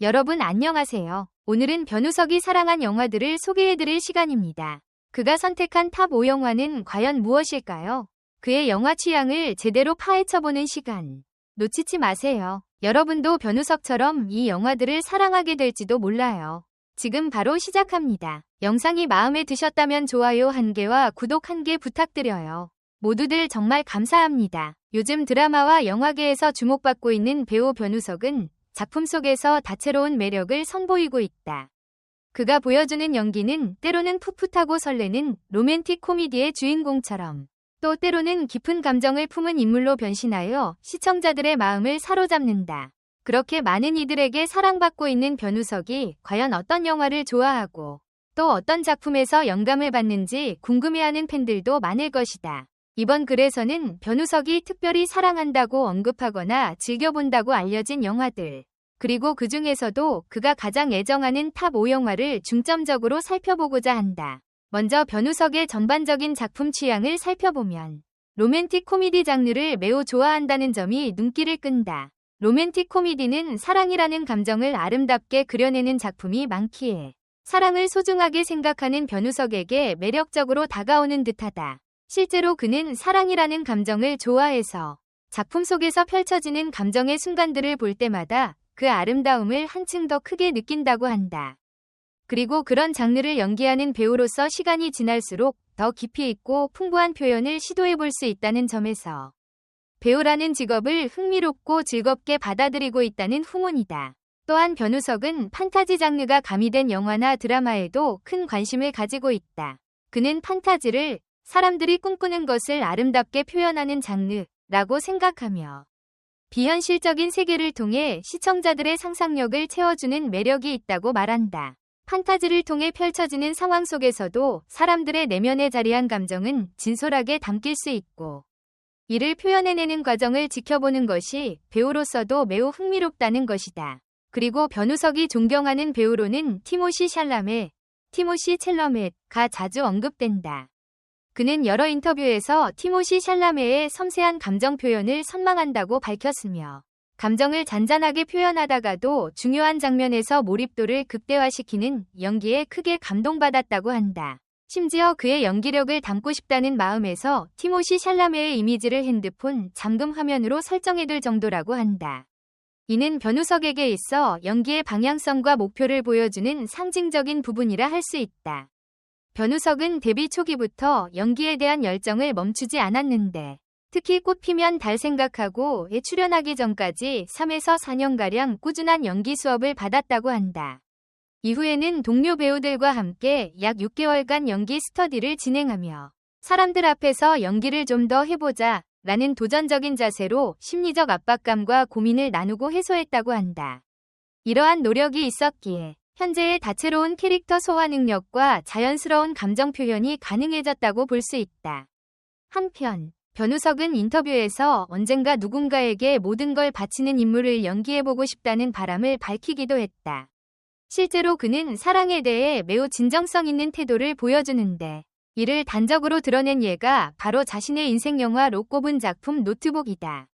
여러분 안녕하세요. 오늘은 변우석이 사랑한 영화들을 소개해드릴 시간입니다. 그가 선택한 탑 5영화는 과연 무엇일까요? 그의 영화 취향을 제대로 파헤쳐보는 시간. 놓치지 마세요. 여러분도 변우석처럼 이 영화들을 사랑하게 될지도 몰라요. 지금 바로 시작합니다. 영상이 마음에 드셨다면 좋아요 1개와 구독 1개 부탁드려요. 모두들 정말 감사합니다. 요즘 드라마와 영화계에서 주목받고 있는 배우 변우석은 작품 속에서 다채로운 매력을 선보이고 있다. 그가 보여주는 연기는 때로는 풋풋하고 설레는 로맨틱 코미디의 주인공처럼, 또 때로는 깊은 감정을 품은 인물로 변신하여 시청자들의 마음을 사로잡는다. 그렇게 많은 이들에게 사랑받고 있는 변우석이 과연 어떤 영화를 좋아하고 또 어떤 작품에서 영감을 받는지 궁금해하는 팬들도 많을 것이다. 이번 글에서는 변우석이 특별히 사랑한다고 언급하거나 즐겨본다고 알려진 영화들, 그리고 그 중에서도 그가 가장 애정하는 탑 5영화를 중점적으로 살펴보고자 한다. 먼저 변우석의 전반적인 작품 취향을 살펴보면 로맨틱 코미디 장르를 매우 좋아한다는 점이 눈길을 끈다. 로맨틱 코미디는 사랑이라는 감정을 아름답게 그려내는 작품이 많기에 사랑을 소중하게 생각하는 변우석에게 매력적으로 다가오는 듯하다. 실제로 그는 사랑이라는 감정을 좋아해서 작품 속에서 펼쳐지는 감정의 순간들을 볼 때마다 그 아름다움을 한층 더 크게 느낀다고 한다. 그리고 그런 장르를 연기하는 배우로서 시간이 지날수록 더 깊이 있고 풍부한 표현을 시도해 볼 수 있다는 점에서 배우라는 직업을 흥미롭고 즐겁게 받아들이고 있다는 후문이다. 또한 변우석은 판타지 장르가 가미된 영화나 드라마에도 큰 관심을 가지고 있다. 그는 판타지를 사람들이 꿈꾸는 것을 아름답게 표현하는 장르라고 생각하며 비현실적인 세계를 통해 시청자들의 상상력을 채워주는 매력이 있다고 말한다. 판타지를 통해 펼쳐지는 상황 속에서도 사람들의 내면에 자리한 감정은 진솔하게 담길 수 있고, 이를 표현해내는 과정을 지켜보는 것이 배우로서도 매우 흥미롭다는 것이다. 그리고 변우석이 존경하는 배우로는 티모시 샬라메가 자주 언급된다. 그는 여러 인터뷰에서 티모시 샬라메의 섬세한 감정 표현을 선망한다고 밝혔으며, 감정을 잔잔하게 표현하다가도 중요한 장면에서 몰입도를 극대화시키는 연기에 크게 감동받았다고 한다. 심지어 그의 연기력을 담고 싶다는 마음에서 티모시 샬라메의 이미지를 핸드폰 잠금 화면으로 설정해둘 정도라고 한다. 이는 변우석에게 있어 연기의 방향성과 목표를 보여주는 상징적인 부분이라 할 수 있다. 변우석은 데뷔 초기부터 연기에 대한 열정을 멈추지 않았는데, 특히 꽃피면 달 생각하고에 출연하기 전까지 3에서 4년가량 꾸준한 연기 수업을 받았다고 한다. 이후에는 동료 배우들과 함께 약 6개월간 연기 스터디를 진행하며 사람들 앞에서 연기를 좀 더 해보자 라는 도전적인 자세로 심리적 압박감과 고민을 나누고 해소했다고 한다. 이러한 노력이 있었기에 현재의 다채로운 캐릭터 소화 능력과 자연스러운 감정 표현이 가능해졌다고 볼 수 있다. 한편 변우석은 인터뷰에서 언젠가 누군가에게 모든 걸 바치는 인물을 연기해보고 싶다는 바람을 밝히기도 했다. 실제로 그는 사랑에 대해 매우 진정성 있는 태도를 보여주는데, 이를 단적으로 드러낸 예가 바로 자신의 인생 영화로 꼽은 작품 노트북이다.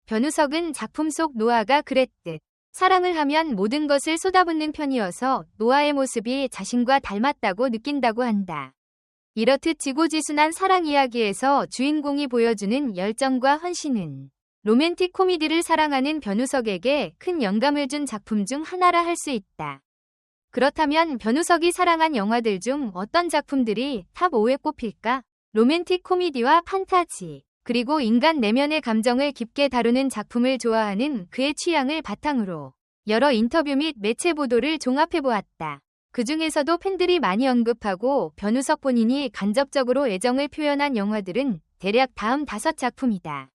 변우석은 작품 속 노아가 그랬듯 사랑을 하면 모든 것을 쏟아붓는 편이어서 노아의 모습이 자신과 닮았다고 느낀다고 한다. 이렇듯 지고지순한 사랑 이야기에서 주인공이 보여주는 열정과 헌신은 로맨틱 코미디를 사랑하는 변우석에게 큰 영감을 준 작품 중 하나라 할 수 있다. 그렇다면 변우석이 사랑한 영화들 중 어떤 작품들이 탑 5에 꼽힐까? 로맨틱 코미디와 판타지, 그리고 인간 내면의 감정을 깊게 다루는 작품을 좋아하는 그의 취향을 바탕으로 여러 인터뷰 및 매체 보도를 종합해보았다. 그 중에서도 팬들이 많이 언급하고 변우석 본인이 간접적으로 애정을 표현한 영화들은 대략 다음 5작품이다.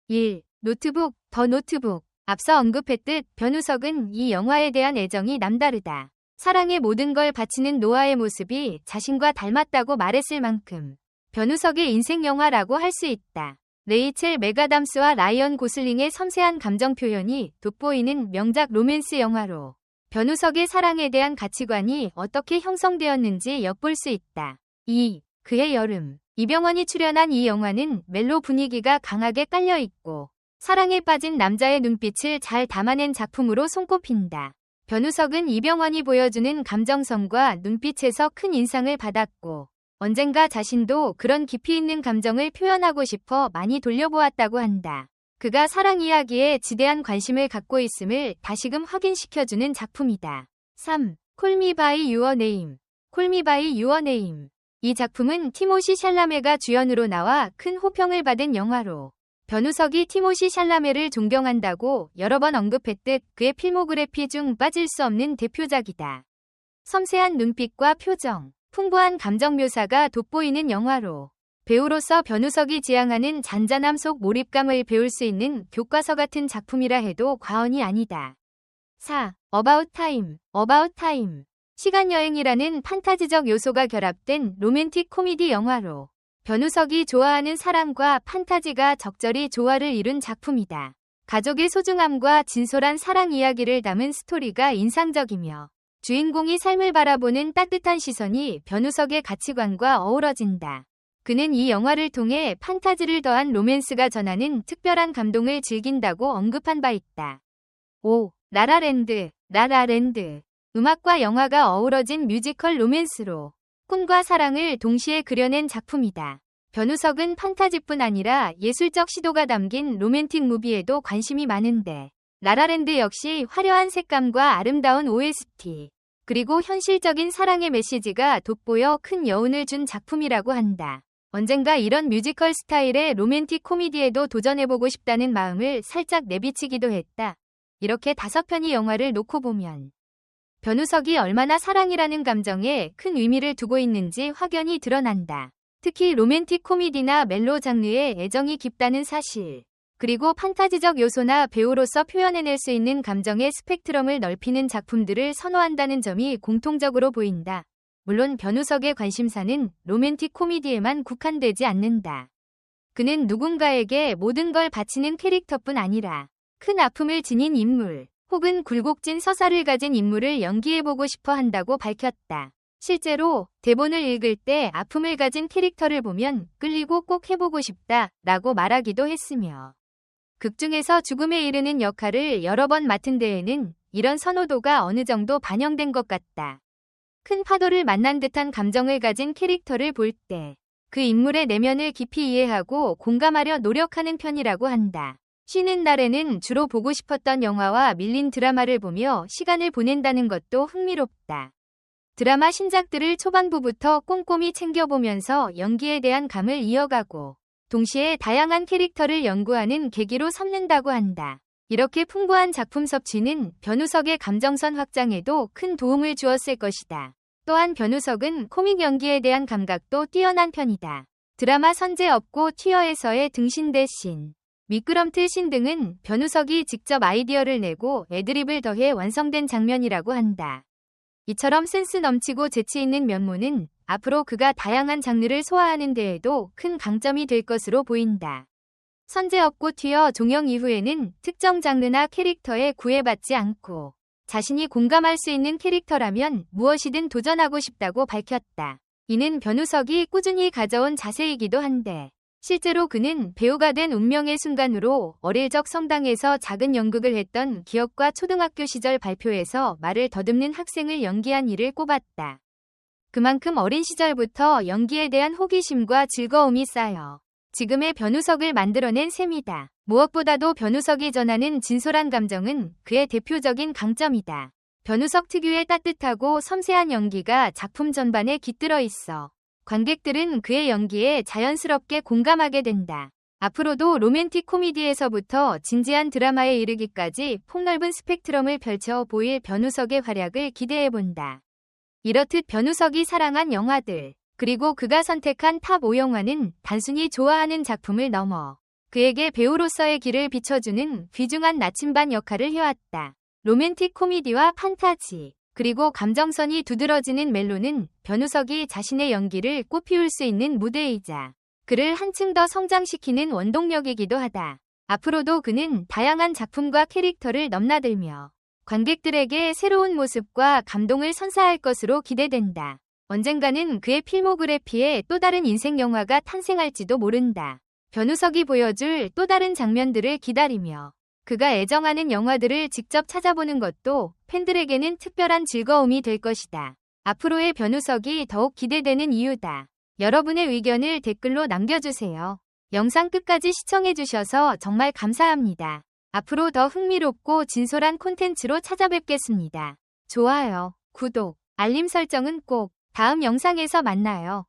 1. 노트북, 더 노트북. 앞서 언급했듯 변우석은 이 영화에 대한 애정이 남다르다. 사랑의 모든 걸 바치는 노아의 모습이 자신과 닮았다고 말했을 만큼 변우석의 인생 영화라고 할 수 있다. 레이첼 맥아담스와 라이언 고슬링의 섬세한 감정 표현이 돋보이는 명작 로맨스 영화로 변우석의 사랑에 대한 가치관이 어떻게 형성되었는지 엿볼 수 있다. 2. 그의 여름. 이병헌이 출연한 이 영화는 멜로 분위기가 강하게 깔려있고 사랑에 빠진 남자의 눈빛을 잘 담아낸 작품으로 손꼽힌다. 변우석은 이병헌이 보여주는 감정선과 눈빛에서 큰 인상을 받았고 언젠가 자신도 그런 깊이 있는 감정을 표현하고 싶어 많이 돌려보았다고 한다. 그가 사랑 이야기에 지대한 관심을 갖고 있음을 다시금 확인시켜주는 작품이다. 3. Call Me By Your Name. Call Me By Your Name. 이 작품은 티모시 샬라메가 주연으로 나와 큰 호평을 받은 영화로 변우석이 티모시 샬라메를 존경한다고 여러 번 언급했듯 그의 필모그래피 중 빠질 수 없는 대표작이다. 섬세한 눈빛과 표정, 풍부한 감정 묘사가 돋보이는 영화로 배우로서 변우석이 지향하는 잔잔함 속 몰입감을 배울 수 있는 교과서 같은 작품이라 해도 과언이 아니다. 4. About Time. About Time. 시간여행이라는 판타지적 요소가 결합된 로맨틱 코미디 영화로 변우석이 좋아하는 사랑과 판타지가 적절히 조화를 이룬 작품이다. 가족의 소중함과 진솔한 사랑 이야기를 담은 스토리가 인상적이며 주인공이 삶을 바라보는 따뜻한 시선이 변우석의 가치관과 어우러진다. 그는 이 영화를 통해 판타지를 더한 로맨스가 전하는 특별한 감동을 즐긴다고 언급한 바 있다. 5. 라라랜드. 라라랜드. 음악과 영화가 어우러진 뮤지컬 로맨스로 꿈과 사랑을 동시에 그려낸 작품이다. 변우석은 판타지뿐 아니라 예술적 시도가 담긴 로맨틱 무비에도 관심이 많은데 라라랜드 역시 화려한 색감과 아름다운 OST 그리고 현실적인 사랑의 메시지가 돋보여 큰 여운을 준 작품이라고 한다. 언젠가 이런 뮤지컬 스타일의 로맨틱 코미디에도 도전해보고 싶다는 마음을 살짝 내비치기도 했다. 이렇게 5편의 영화를 놓고 보면 변우석이 얼마나 사랑이라는 감정에 큰 의미를 두고 있는지 확연히 드러난다. 특히 로맨틱 코미디나 멜로 장르에 애정이 깊다는 사실, 그리고 판타지적 요소나 배우로서 표현해낼 수 있는 감정의 스펙트럼을 넓히는 작품들을 선호한다는 점이 공통적으로 보인다. 물론 변우석의 관심사는 로맨틱 코미디에만 국한되지 않는다. 그는 누군가에게 모든 걸 바치는 캐릭터뿐 아니라 큰 아픔을 지닌 인물, 혹은 굴곡진 서사를 가진 인물을 연기해보고 싶어 한다고 밝혔다. 실제로 대본을 읽을 때 아픔을 가진 캐릭터를 보면 끌리고 꼭 해보고 싶다 라고 말하기도 했으며 극 중에서 죽음에 이르는 역할을 여러 번 맡은 데에는 이런 선호도가 어느 정도 반영된 것 같다. 큰 파도를 만난 듯한 감정을 가진 캐릭터를 볼 때 그 인물의 내면을 깊이 이해하고 공감하려 노력하는 편이라고 한다. 쉬는 날에는 주로 보고 싶었던 영화와 밀린 드라마를 보며 시간을 보낸다는 것도 흥미롭다. 드라마 신작들을 초반부부터 꼼꼼히 챙겨보면서 연기에 대한 감을 이어가고 동시에 다양한 캐릭터를 연구하는 계기로 삼는다고 한다. 이렇게 풍부한 작품 섭취는 변우석의 감정선 확장에도 큰 도움을 주었을 것이다. 또한 변우석은 코믹 연기에 대한 감각도 뛰어난 편이다. 드라마 선제 없고 튀어에서의 등신 대신, 미끄럼틀 신 등은 변우석이 직접 아이디어를 내고 애드립을 더해 완성된 장면이라고 한다. 이처럼 센스 넘치고 재치 있는 면모는 앞으로 그가 다양한 장르를 소화하는 데에도 큰 강점이 될 것으로 보인다. 선제 없고 튀어 종영 이후에는 특정 장르나 캐릭터에 구애받지 않고 자신이 공감할 수 있는 캐릭터라면 무엇이든 도전하고 싶다고 밝혔다. 이는 변우석이 꾸준히 가져온 자세이기도 한데 실제로 그는 배우가 된 운명의 순간으로 어릴 적 성당에서 작은 연극을 했던 기억과 초등학교 시절 발표에서 말을 더듬는 학생을 연기한 이를 꼽았다. 그만큼 어린 시절부터 연기에 대한 호기심과 즐거움이 쌓여 지금의 변우석을 만들어낸 셈이다. 무엇보다도 변우석이 전하는 진솔한 감정은 그의 대표적인 강점이다. 변우석 특유의 따뜻하고 섬세한 연기가 작품 전반에 깃들어 있어 관객들은 그의 연기에 자연스럽게 공감하게 된다. 앞으로도 로맨틱 코미디에서부터 진지한 드라마에 이르기까지 폭넓은 스펙트럼을 펼쳐 보일 변우석의 활약을 기대해본다. 이렇듯 변우석이 사랑한 영화들, 그리고 그가 선택한 탑 5영화는 단순히 좋아하는 작품을 넘어 그에게 배우로서의 길을 비춰주는 귀중한 나침반 역할을 해왔다. 로맨틱 코미디와 판타지, 그리고 감정선이 두드러지는 멜로는 변우석이 자신의 연기를 꽃피울 수 있는 무대이자 그를 한층 더 성장시키는 원동력이기도 하다. 앞으로도 그는 다양한 작품과 캐릭터를 넘나들며 관객들에게 새로운 모습과 감동을 선사할 것으로 기대된다. 언젠가는 그의 필모그래피에 또 다른 인생 영화가 탄생할지도 모른다. 변우석이 보여줄 또 다른 장면들을 기다리며 그가 애정하는 영화들을 직접 찾아보는 것도 팬들에게는 특별한 즐거움이 될 것이다. 앞으로의 변우석이 더욱 기대되는 이유다. 여러분의 의견을 댓글로 남겨주세요. 영상 끝까지 시청해주셔서 정말 감사합니다. 앞으로 더 흥미롭고 진솔한 콘텐츠로 찾아뵙겠습니다. 좋아요, 구독, 알림 설정은 꼭 다음 영상에서 만나요.